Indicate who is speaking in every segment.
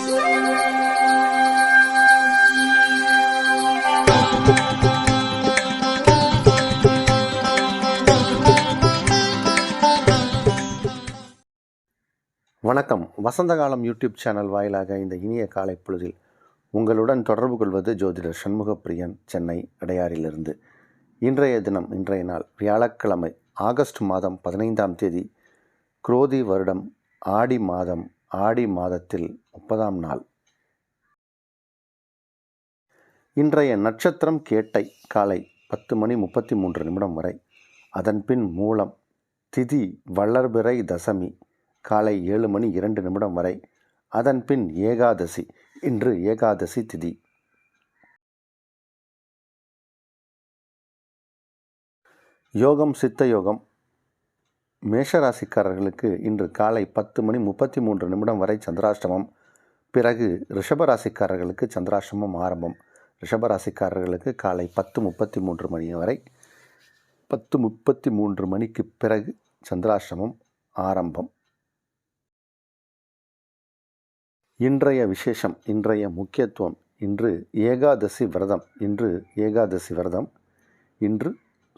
Speaker 1: வணக்கம். வசந்தகாலம் YouTube channel வாயிலாக இந்த இனிய காலை பொழுதில் உங்களுடன் தொடர்பு கொள்வது ஜோதிடர் சண்முகப்பிரியன், சென்னை அடையாறிலிருந்து. இன்றைய நாள் வியாழக்கிழமை, ஆகஸ்ட் மாதம் 15ஆம் தேதி, குரோதி வருடம் ஆடி மாதத்தில் 30ஆம் நாள். இன்றைய நட்சத்திரம் கேட்டை, காலை 10:33 வரை. அதன்பின் மூலம். திதி வளர்பிறை தசமி, காலை 7:02 வரை. அதன்பின் ஏகாதசி. இன்று ஏகாதசி திதி. யோகம் சித்த யோகம். மேஷராசிக்காரர்களுக்கு இன்று காலை 10:33 வரை சந்திராஷ்டமம். பிறகு ரிஷபராசிக்காரர்களுக்கு சந்திராஷ்டமம் ஆரம்பம். ரிஷபராசிக்காரர்களுக்கு காலை 10:33 வரை. 10:33 மணிக்கு பிறகு சந்திராஷ்டமம் ஆரம்பம். இன்றைய விசேஷம், இன்றைய முக்கியத்துவம். இன்று ஏகாதசி விரதம். இன்று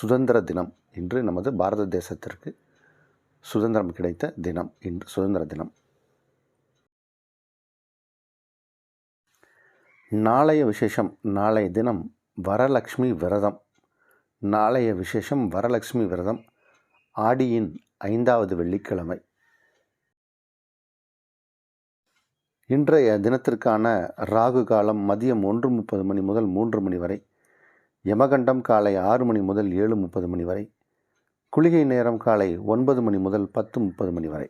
Speaker 1: சுதந்திர தினம். இன்று நமது பாரத தேசத்திற்கு சுதந்திரம் கிடைத்த தினம். இன்று சுதந்திர தினம். நாளைய விசேஷம், நாளைய தினம் வரலட்சுமி விரதம். ஆடியின் 5வது வெள்ளிக்கிழமை. இன்றைய தினத்திற்கான ராகு காலம் மதியம் 1:30 முதல் 3 வரை. யமகண்டம் காலை 6 முதல் 7:30 வரை. குளிகை நேரம் காலை 9 முதல் 10:30 வரை.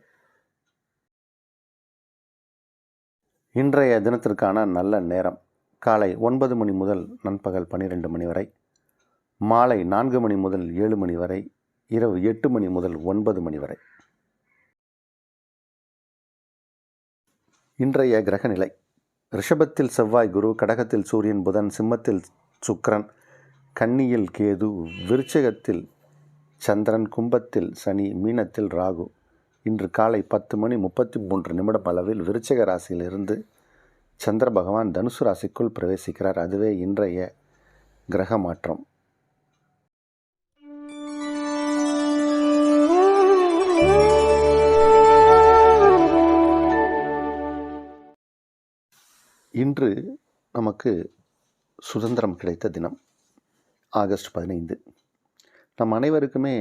Speaker 1: இன்றைய தினத்திற்கான நல்ல நேரம் காலை 9 முதல் நண்பகல் 12 வரை. மாலை 4 முதல் 7 வரை. இரவு 8 முதல் 9 வரை. இன்றைய கிரகநிலை: ரிஷபத்தில் செவ்வாய் குரு, கடகத்தில் சூரியன் புதன், சிம்மத்தில் சுக்கிரன், கன்னியில் கேது, விருச்சிகத்தில் சந்திரன், கும்பத்தில் சனி, மீனத்தில் ராகு. இன்று காலை 10:33 அளவில் விருச்சிக ராசியிலிருந்து சந்திர பகவான் தனுசு ராசிக்குள் பிரவேசிக்கிறார். அதுவே இன்றைய கிரக மாற்றம். இன்று நமக்கு சுதந்திரம் கிடைத்த தினம், ஆகஸ்ட் 15. நம் அனைவருக்குமே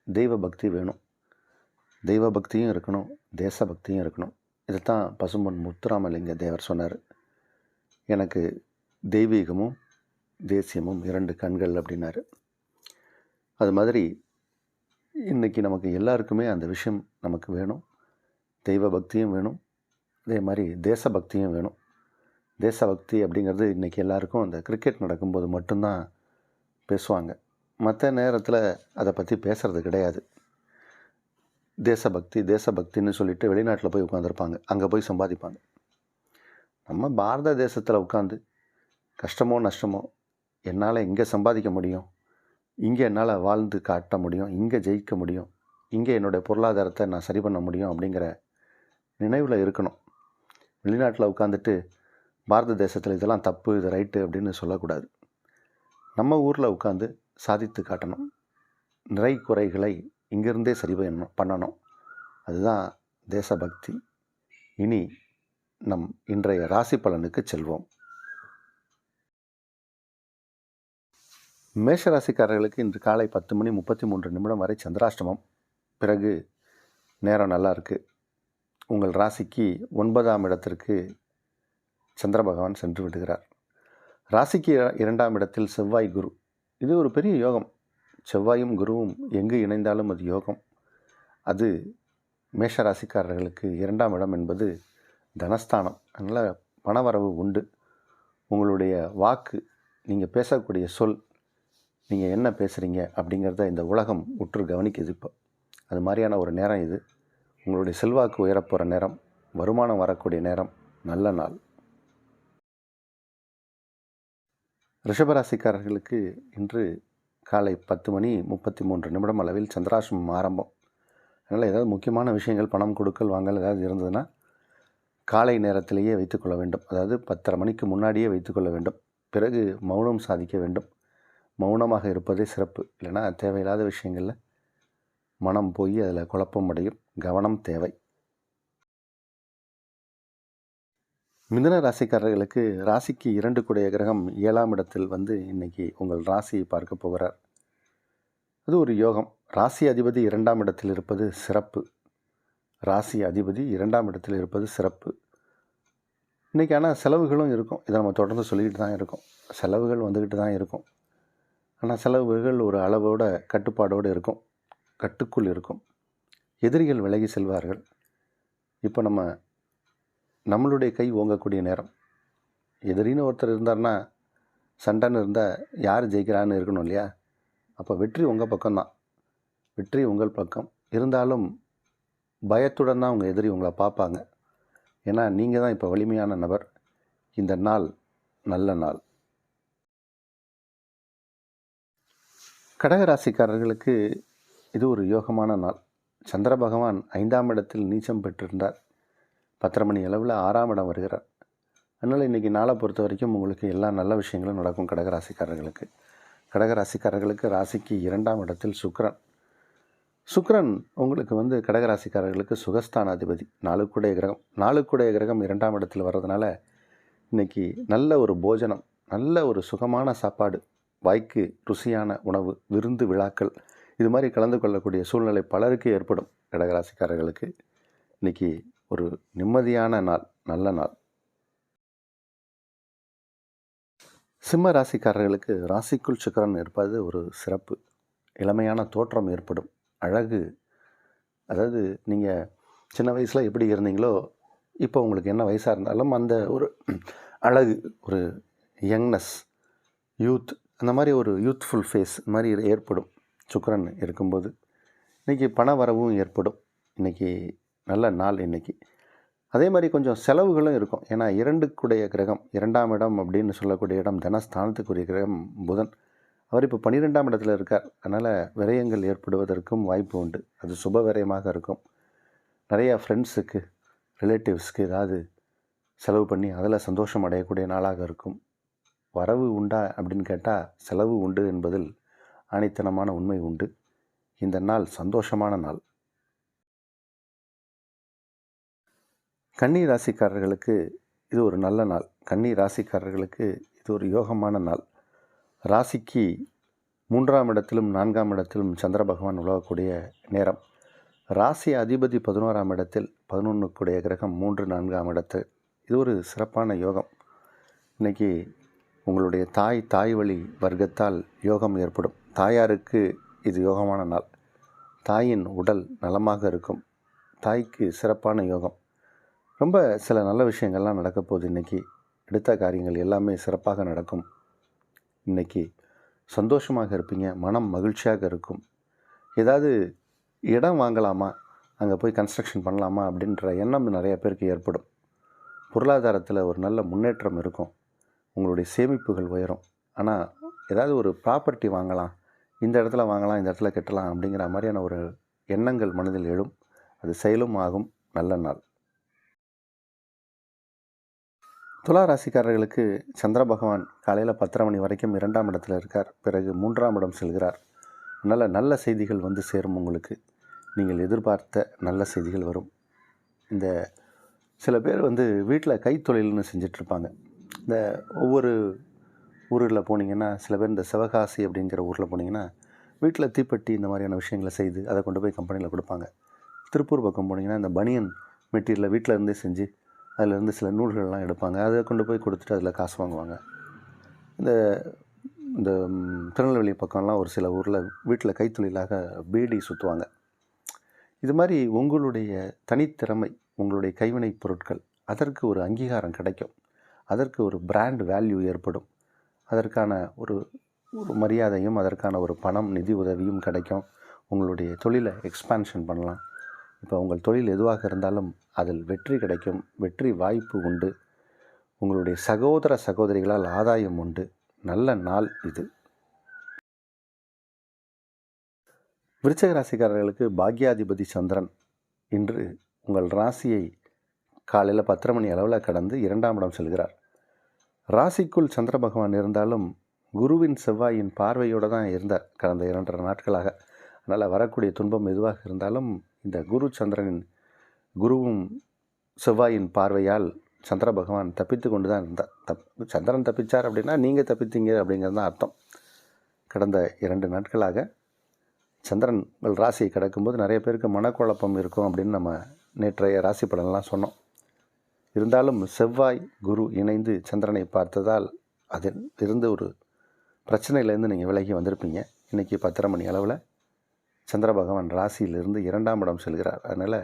Speaker 1: தெய்வ பக்தி வேணும். தெய்வ பக்தியும் இருக்கணும், தேசபக்தியும் இருக்கணும். இதைத்தான் பசும்பொன் முத்துராமலிங்க தேவர் சொன்னார். எனக்கு தெய்வீகமும் தேசியமும் 2 கண்கள் அப்படின்னாரு. அது மாதிரி இன்றைக்கி நமக்கு எல்லாருக்குமே அந்த விஷயம் நமக்கு வேணும். தெய்வ பக்தியும் வேணும், அதே மாதிரி தேசபக்தியும் வேணும். தேசபக்தி அப்படிங்கிறது இன்றைக்கி எல்லாருக்கும் அந்த கிரிக்கெட் நடக்கும்போது மட்டும்தான் பேசுவாங்க. மற்ற நேரத்தில் அதை பற்றி பேசுகிறது கிடையாது. தேசபக்தின்னு சொல்லிட்டு வெளிநாட்டில் போய் உட்காந்துருப்பாங்க, அங்கே போய் சம்பாதிப்பாங்க. நம்ம பாரத தேசத்தில் உட்காந்து கஷ்டமோ நஷ்டமோ என்னால் இங்கே சம்பாதிக்க முடியும், இங்கே என்னால் வாழ்ந்து காட்ட முடியும், இங்கே ஜெயிக்க முடியும், இங்கே என்னுடைய பொருளாதாரத்தை நான் சரி பண்ண முடியும் அப்படிங்கிற நினைவில் இருக்கணும். வெளிநாட்டில் உட்காந்துட்டு பாரத தேசத்தில் இதெல்லாம் தப்பு, இது ரைட்டு அப்படின்னு சொல்லக்கூடாது. நம்ம ஊரில் உட்காந்து சாதித்து காட்டணும். நிறை குறைகளை இங்கிருந்தே சரி பண்ணணும். அதுதான் தேசபக்தி. இனி நம் இன்றைய ராசி பலனுக்கு செல்வோம். மேஷராசிக்காரர்களுக்கு இன்று காலை 10:33 வரை சந்திராஷ்டமம். பிறகு நேரம் நல்லா இருக்குது. உங்கள் ராசிக்கு 9ஆம் இடத்திற்கு சந்திர பகவான் சென்று விடுகிறார். ராசிக்கு 2ஆம் இடத்தில் செவ்வாய் குரு. இது ஒரு பெரிய யோகம். செவ்வாயும் குருவும் எங்கு இணைந்தாலும் அது யோகம். அது மேஷராசிக்காரர்களுக்கு 2ஆம் இடம் என்பது தனஸ்தானம். அதனால் பணவரவு உண்டு. உங்களுடைய வாக்கு, நீங்கள் பேசக்கூடிய சொல், நீங்கள் என்ன பேசுகிறீங்க அப்படிங்கிறத இந்த உலகம் உற்று கவனிக்குது. இப்போ அது மாதிரியான ஒரு நேரம் இது. உங்களுடைய செல்வாக்கு உயரப்போகிற நேரம், வருமானம் வரக்கூடிய நேரம், நல்ல நாள். ரிஷபராசிக்காரர்களுக்கு இன்று காலை 10:33 அளவில் சந்திராஷ்டமம் ஆரம்பம். அதனால் ஏதாவது முக்கியமான விஷயங்கள், பணம் கொடுக்கல் வாங்கல் ஏதாவது இருந்ததுன்னா காலை நேரத்திலேயே வைத்துக்கொள்ள வேண்டும். அதாவது 10:30 மணிக்கு முன்னாடியே வைத்துக்கொள்ள வேண்டும். பிறகு மௌனம் சாதிக்க வேண்டும். மௌனமாக இருப்பதே சிறப்பு. இல்லைன்னா தேவையில்லாத விஷயங்களில் மனம் போய் அதில் குழப்பம் அடையும். கவனம் தேவை. மிதுன ராசிக்காரர்களுக்கு ராசிக்கு 2 கூடிய கிரகம் 7ஆம் இடத்தில் இன்னைக்கு உங்கள் ராசியை பார்க்க போகிறார். அது ஒரு யோகம். ராசி அதிபதி 2ஆம் இடத்தில் இருப்பது சிறப்பு. ராசி அதிபதி 2ஆம் இடத்தில் இருப்பது சிறப்பு. இன்றைக்கி ஆனால் செலவுகளும் இருக்கும். இதை நம்ம தொடர்ந்து சொல்லிக்கிட்டு தான் இருக்கோம். செலவுகள் வந்துக்கிட்டு தான் இருக்கும். ஆனால் செலவுகள் ஒரு அளவோட கட்டுப்பாடோடு இருக்கும். கட்டுக்குள் இருக்கும். எதிரிகள் விலகி செல்வார்கள். இப்போ நம்மளுடைய கை ஓங்கக்கூடிய நேரம். எதிரின்னு ஒருத்தர் இருந்தார்னா, சண்டைன்னு இருந்தால் யார் ஜெயிக்கிறான்னு இருக்கணும் இல்லையா? அப்போ வெற்றி உங்கள் பக்கம்தான். வெற்றி உங்கள் பக்கம். இருந்தாலும் பயத்துடன் தான் உங்கள் எதிரி உங்களை பார்ப்பாங்க. ஏன்னா நீங்கள் தான் இப்போ வலிமையான நபர். இந்த நாள் நல்ல நாள். கடகராசிக்காரர்களுக்கு இது ஒரு யோகமான நாள். சந்திர பகவான் 5ஆம் இடத்தில் நீச்சம் பெற்றிருந்தார். 10:30 மணி அளவில் 6ஆம் இடம் வருகிறார். அதனால் இன்றைக்கி நாளை பொறுத்த வரைக்கும் உங்களுக்கு எல்லா நல்ல விஷயங்களும் நடக்கும். கடகராசிக்காரர்களுக்கு ராசிக்கு 2ஆம் இடத்தில் சுக்கிரன் உங்களுக்கு கடகராசிக்காரர்களுக்கு சுகஸ்தானாதிபதி. 4 கிரகம் 4 கிரகம் 2ஆம் இடத்தில் வர்றதுனால இன்றைக்கி நல்ல ஒரு போஜனம், நல்ல ஒரு சுகமான சாப்பாடு, வாய்க்கு ருசியான உணவு, விருந்து விழாக்கள் இது மாதிரி கலந்து கொள்ளக்கூடிய சூழ்நிலை பலருக்கு ஏற்படும். கடகராசிக்காரர்களுக்கு இன்றைக்கி ஒரு நிம்மதியான நாள், நல்ல நாள். சிம்ம ராசிக்காரர்களுக்கு ராசிக்குள் சுக்கிரன் இருப்பது ஒரு சிறப்பு. இளமையான தோற்றம் ஏற்படும். அழகு, அதாவது நீங்கள் சின்ன வயசில் எப்படி இருந்தீங்களோ இப்போ உங்களுக்கு என்ன வயசாக இருந்தாலும் அந்த ஒரு அழகு, ஒரு யங்னஸ், யூத், அந்த மாதிரி ஒரு யூத்ஃபுல் ஃபேஸ் மாதிரி ஏற்படும் சுக்கிரன் இருக்கும்போது. இன்றைக்கி பண வரவும் ஏற்படும். இன்றைக்கி நல்ல நாள். இன்றைக்கி அதே மாதிரி கொஞ்சம் செலவுகளும் இருக்கும். ஏன்னா 2 கிரகம் 2ஆம் இடம் அப்படின்னு சொல்லக்கூடிய இடம் தனஸ்தானத்துக்குரிய கிரகம் புதன். அவர் இப்போ 12ஆம் இடத்துல இருக்கார். அதனால் விரயங்கள் ஏற்படுவதற்கும் வாய்ப்பு உண்டு. அது சுப விரயமாக இருக்கும். நிறையா ஃப்ரெண்ட்ஸுக்கு, ரிலேட்டிவ்ஸ்க்கு ஏதாவது செலவு பண்ணி அதில் சந்தோஷம் அடையக்கூடிய நாளாக இருக்கும். வரவு உண்டா அப்படின்னு கேட்டால் செலவு உண்டு என்பதில் ஆணித்தனமான உண்மை உண்டு. இந்த நாள் சந்தோஷமான நாள். கன்னி ராசிக்காரர்களுக்கு இது ஒரு நல்ல நாள். கன்னி ராசிக்காரர்களுக்கு இது ஒரு யோகமான நாள். ராசிக்கு 3ஆம் இடத்திலும் 4ஆம் இடத்திலும் சந்திர பகவான் உலகக்கூடிய நேரம். ராசி அதிபதி 11ஆம் இடத்தில் 11 கிரகம் 3, 4ஆம் இடத்து. இது ஒரு சிறப்பான யோகம். இன்றைக்கி உங்களுடைய தாய் வழி வர்க்கத்தால் யோகம் ஏற்படும். தாயாருக்கு இது யோகமான நாள். தாயின் உடல் நலமாக இருக்கும். தாய்க்கு சிறப்பான யோகம். ரொம்ப சில நல்ல விஷயங்கள்லாம் நடக்க போகுது. இன்றைக்கி எடுத்த காரியங்கள் எல்லாமே சிறப்பாக நடக்கும். இன்றைக்கி சந்தோஷமாக இருப்பீங்க. மனம் மகிழ்ச்சியாக இருக்கும். ஏதாவது இடம் வாங்கலாமா, அங்கே போய் கன்ஸ்ட்ரக்ஷன் பண்ணலாமா அப்படின்ற எண்ணம் நிறைய பேருக்கு ஏற்படும். பொருளாதாரத்தில் ஒரு நல்ல முன்னேற்றம் இருக்கும். உங்களுடைய சேமிப்புகள் உயரும். ஆனால் ஏதாவது ஒரு ப்ராப்பர்ட்டி வாங்கலாம், இந்த இடத்துல வாங்கலாம், இந்த இடத்துல கட்டலாம் அப்படிங்கிற மாதிரியான ஒரு எண்ணங்கள் மனதில் எழும். அது செயலும் ஆகும். நல்ல நாள். துலா ராசிக்காரர்களுக்கு சந்திர பகவான் காலையில் 10:30 மணி வரைக்கும் 2ஆம் இடத்துல இருக்கார். பிறகு 3ஆம் இடம் செல்கிறார். அதனால் நல்ல செய்திகள் சேரும். உங்களுக்கு நீங்கள் எதிர்பார்த்த நல்ல செய்திகள் வரும். இந்த சில பேர் வீட்டில் கைத்தொழில்னு செஞ்சிட்ருப்பாங்க. இந்த ஒவ்வொரு ஊரில் போனீங்கன்னா, சில பேர் இந்த சிவகாசி அப்படிங்கிற ஊரில் போனீங்கன்னா வீட்டில் தீப்பெட்டி இந்த மாதிரியான விஷயங்களை செய்து அதை கொண்டு போய் கம்பெனியில் கொடுப்பாங்க. திருப்பூர் பக்கம் போனீங்கன்னா இந்த பனியன் மெட்டீரியலை வீட்டில் இருந்தே செஞ்சு அதிலேருந்து சில நூல்கள்லாம் எடுப்பாங்க. அதை கொண்டு போய் கொடுத்துட்டு அதில் காசு வாங்குவாங்க. இந்த இந்த திருநெல்வேலி பக்கம்லாம் ஒரு சில ஊரில் வீட்டில் கைத்தொழிலாக பீடி சுற்றுவாங்க. இது மாதிரி உங்களுடைய தனித்திறமை, உங்களுடைய கைவினைப் பொருட்கள், அதற்கு ஒரு அங்கீகாரம் கிடைக்கும். அதற்கு ஒரு பிராண்ட் வேல்யூ ஏற்படும். அதற்கான ஒரு மரியாதையும், அதற்கான ஒரு பணம், நிதி உதவியும் கிடைக்கும். உங்களுடைய தொழிலை எக்ஸ்பான்ஷன் பண்ணலாம். இப்போ உங்கள் தொழில் எதுவாக இருந்தாலும் அதில் வெற்றி கிடைக்கும். வெற்றி வாய்ப்பு உண்டு. உங்களுடைய சகோதர சகோதரிகளால் ஆதாயம் உண்டு. நல்ல நாள் இது. விருச்சிக ராசிக்காரர்களுக்கு பாக்யாதிபதி சந்திரன் இன்று உங்கள் ராசியை காலையில் 10:30 மணி அளவில் கடந்து 2ஆம் இடம் செல்கிறார். ராசிக்குள் சந்திர பகவான் இருந்தாலும் குருவின் செவ்வாயின் பார்வையோடு தான் இருந்தார் கடந்த 2.5 நாட்களாக. அதனால் வரக்கூடிய துன்பம் எதுவாக இருந்தாலும் இந்த குருவும் செவ்வாயின் பார்வையால் சந்திர பகவான் தப்பித்து கொண்டு தான் இருந்தார். சந்திரன் தப்பிச்சார் அப்படின்னா நீங்கள் தப்பித்தீங்க அப்படிங்கிறது தான் அர்த்தம். கடந்த 2 நாட்களாக சந்திரன் ராசியை கடக்கும்போது நிறைய பேருக்கு மனக்குழப்பம் இருக்கும் அப்படின்னு நம்ம நேற்றைய ராசி பலன்லாம் சொன்னோம். இருந்தாலும் செவ்வாய் குரு இணைந்து சந்திரனை பார்த்ததால் அதில் இருந்து ஒரு பிரச்சனையிலேருந்து நீங்கள் விலகி வந்திருப்பீங்க. இன்றைக்கி 10:30 மணி அளவில் சந்திர பகவான் ராசியிலிருந்து 2ஆம் இடம் செல்கிறார். அதனால்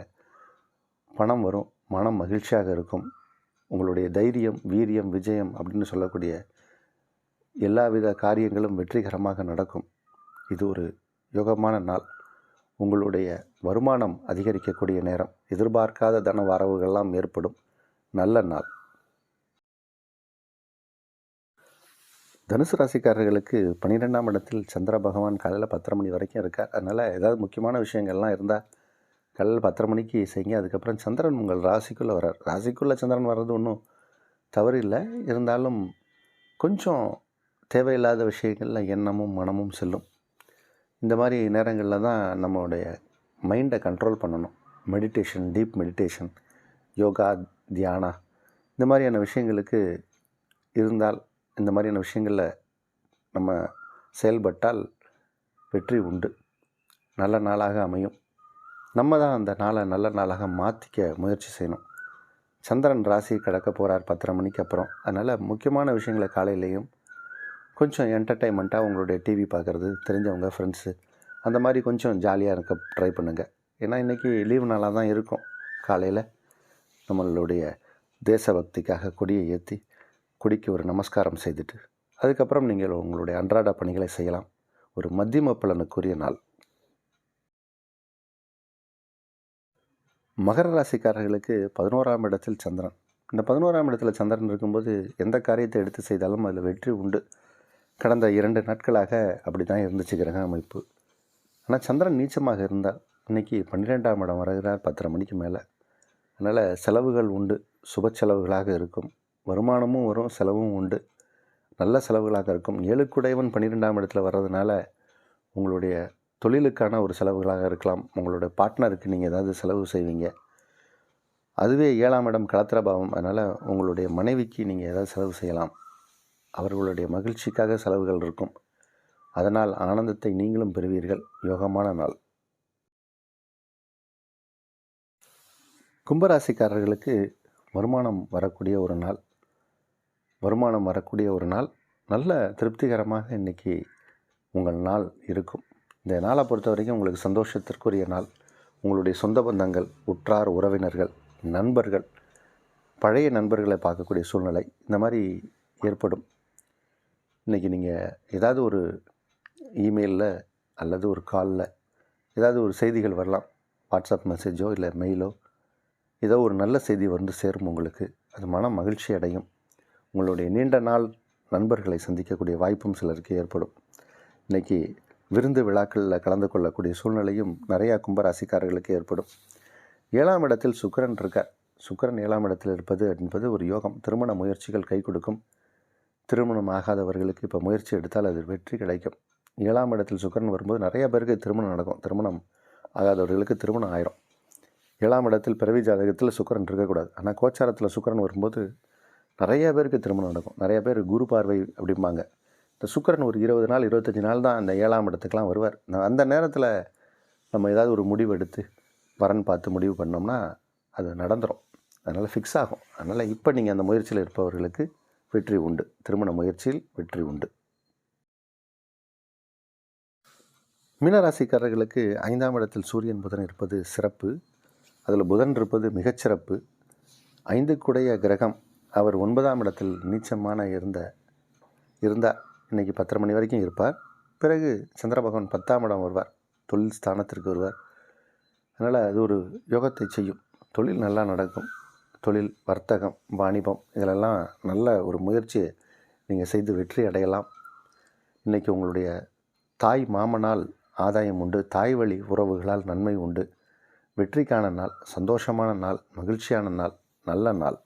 Speaker 1: பணம் வரும், மனம் மகிழ்ச்சியாக இருக்கும். உங்களுடைய தைரியம், வீரியம், விஜயம் அப்படின்னு சொல்லக்கூடிய எல்லாவித காரியங்களும் வெற்றிகரமாக நடக்கும். இது ஒரு யோகமான நாள். உங்களுடைய வருமானம் அதிகரிக்கக்கூடிய நேரம். எதிர்பார்க்காத தன வரவுகள்லாம் ஏற்படும் நல்ல நாள். தனுசு ராசிக்காரர்களுக்கு 12ஆம் இடத்தில் சந்திர பகவான் காலையில் 10:30 மணி வரைக்கும் இருக்கார். அதனால் ஏதாவது முக்கியமான விஷயங்கள்லாம் இருந்தால் காலையில் 10:30 மணிக்கு செய்யுங்க. அதுக்கப்புறம் சந்திரன் உங்கள் ராசிக்குள்ளே வர்றார். ராசிக்குள்ளே சந்திரன் வர்றது ஒன்றும் தவறு இல்லை. இருந்தாலும் கொஞ்சம் தேவையில்லாத விஷயங்களில் எண்ணமும் மனமும் செல்லும். இந்த மாதிரி நேரங்களில் தான் நம்மளுடைய மைண்டை கண்ட்ரோல் பண்ணணும். மெடிடேஷன், டீப் மெடிடேஷன், யோகா, தியானா இந்த மாதிரியான விஷயங்களுக்கு இருந்தால், இந்த மாதிரியான விஷயங்களில் நம்ம செயல்பட்டால் வெற்றி உண்டு. நல்ல நாளாக அமையும். நம்ம தான் அந்த நாளை நல்ல நாளாக மாற்றிக்க முயற்சி செய்யணும். சந்திரன் ராசி கடக்க போகிறார் 10:30 மணிக்கு அப்புறம். அதனால் முக்கியமான விஷயங்களை காலையிலையும் கொஞ்சம் என்டர்டைன்மெண்ட்டாக உங்களுடைய டிவி பார்க்குறது, தெரிஞ்சவங்க, ஃப்ரெண்ட்ஸு அந்த மாதிரி கொஞ்சம் ஜாலியாக இருக்க ட்ரை பண்ணுங்கள். ஏன்னா இன்றைக்கி லீவு நாளாக தான் இருக்கும். காலையில் நம்மளுடைய தேசபக்திக்காக கொடியை ஏற்றி கொடிக்கு ஒரு நமஸ்காரம் செய்துட்டு அதுக்கப்புறம் நீங்கள் உங்களுடைய அன்றாட பணிகளை செய்யலாம். ஒரு மத்தியம பலனுக்குரிய நாள். மகர ராசிக்காரர்களுக்கு 11ஆம் இடத்தில் சந்திரன். இந்த 11ஆம் இடத்துல சந்திரன் இருக்கும்போது எந்த காரியத்தை எடுத்து செய்தாலும் அதில் வெற்றி உண்டு. கடந்த 2 நாட்களாக அப்படி தான் இருந்துச்சு கிரக அமைப்பு. ஆனால் சந்திரன் நீச்சமாக இருந்தால் இன்றைக்கி 12ஆம் இடம் வருகிறார் 10:30 மணிக்கு மேலே. அதனால் செலவுகள் உண்டு, சுப செலவுகளாக இருக்கும். வருமானமும் வரும், செலவும் உண்டு, நல்ல செலவுகளாக இருக்கும். 7க்குடையவன் 12ஆம் இடத்துல வர்றதுனால உங்களுடைய தொழிலுக்கான ஒரு செலவுகளாக இருக்கலாம். உங்களுடைய பார்ட்னருக்கு நீங்கள் ஏதாவது செலவு செய்வீங்க. அதுவே 7ஆம் இடம் களத்திரபாவம். அதனால் உங்களுடைய மனைவிக்கு நீங்கள் ஏதாவது செலவு செய்யலாம். அவர்களுடைய மகிழ்ச்சிக்காக செலவுகள் இருக்கும். அதனால் ஆனந்தத்தை நீங்களும் பெறுவீர்கள். யோகமான நாள். கும்பராசிக்காரர்களுக்கு வருமானம் வரக்கூடிய ஒரு நாள். நல்ல திருப்திகரமாக இன்றைக்கி உங்கள் நாள் இருக்கும். இந்த நாளை பொறுத்த வரைக்கும் உங்களுக்கு சந்தோஷத்திற்குரிய நாள். உங்களுடைய சொந்த பந்தங்கள், உற்றார் உறவினர்கள், நண்பர்கள், பழைய நண்பர்களை பார்க்கக்கூடிய சூழ்நிலை இந்த மாதிரி ஏற்படும். இன்றைக்கி நீங்கள் ஏதாவது ஒரு இமெயிலில் அல்லது ஒரு காலில் ஏதாவது ஒரு செய்திகள் வரலாம். வாட்ஸ்அப் மெசேஜோ இல்லை மெயிலோ ஏதோ ஒரு நல்ல செய்தி வந்து சேரும் உங்களுக்கு. அது மன மகிழ்ச்சி அடையும். உங்களுடைய நீண்ட நாள் நண்பர்களை சந்திக்கக்கூடிய வாய்ப்பும் சிலருக்கு ஏற்படும். இன்றைக்கி விருந்து விழாக்களில் கலந்து கொள்ளக்கூடிய சூழ்நிலையும் நிறையா கும்பராசிக்காரர்களுக்கு ஏற்படும். 7ஆம் இடத்தில் சுக்கிரன் இருக்கார். சுக்கிரன் 7ஆம் இடத்தில் இருப்பது என்பது ஒரு யோகம். திருமண முயற்சிகள் கை கொடுக்கும். திருமணம் ஆகாதவர்களுக்கு இப்போ முயற்சி எடுத்தால் அது வெற்றி கிடைக்கும். 7ஆம் இடத்தில் சுக்கிரன் வரும்போது நிறையா பேருக்கு திருமணம் நடக்கும். திருமணம் ஆகாதவர்களுக்கு திருமணம் ஆயிரும். 7ஆம் இடத்தில் பிறவி ஜாதகத்தில் சுக்கிரன் இருக்கக்கூடாது. ஆனால் கோச்சாரத்தில் சுக்கிரன் வரும்போது நிறையா பேருக்கு திருமணம் நடக்கும். நிறையா பேர் குரு பார்வை அப்படிம்பாங்க. இந்த சுக்கிரன் ஒரு 20 நாள் 25 நாள் தான் அந்த 7ஆம் இடத்துக்கெலாம் வருவார். அந்த நேரத்தில் நம்ம ஏதாவது ஒரு முடிவு எடுத்து வரன் பார்த்து முடிவு பண்ணோம்னா அது நடந்துடும். அதனால் ஃபிக்ஸ் ஆகும். அதனால் இப்போ நீங்கள் அந்த முயற்சியில் இருப்பவர்களுக்கு வெற்றி உண்டு. திருமண முயற்சியில் வெற்றி உண்டு. மீனராசிக்காரர்களுக்கு 5ஆம் இடத்தில் சூரியன் புதன் இருப்பது சிறப்பு. அதில் புதன் இருப்பது மிகச்சிறப்பு. 5க்குடைய கிரகம் அவர் 9ஆம் இடத்தில் நீச்சமான இருந்தால் இன்றைக்கி 10:30 மணி வரைக்கும் இருப்பார். பிறகு சந்திர பகவான் 10ஆம் இடம் வருவார். தொழில் ஸ்தானத்திற்கு வருவார். அதனால் அது ஒரு யோகத்தை செய்யும். தொழில் நல்லா நடக்கும். தொழில், வர்த்தகம், வாணிபம் இதிலெல்லாம் நல்ல ஒரு முயற்சியை நீங்கள் செய்து வெற்றி அடையலாம். இன்றைக்கி உங்களுடைய தாய் மாமனால் ஆதாயம் உண்டு. தாய் வழி உறவுகளால் நன்மை உண்டு. வெற்றிக்கான நாள், சந்தோஷமான நாள், மகிழ்ச்சியான நாள், நல்ல நாள்.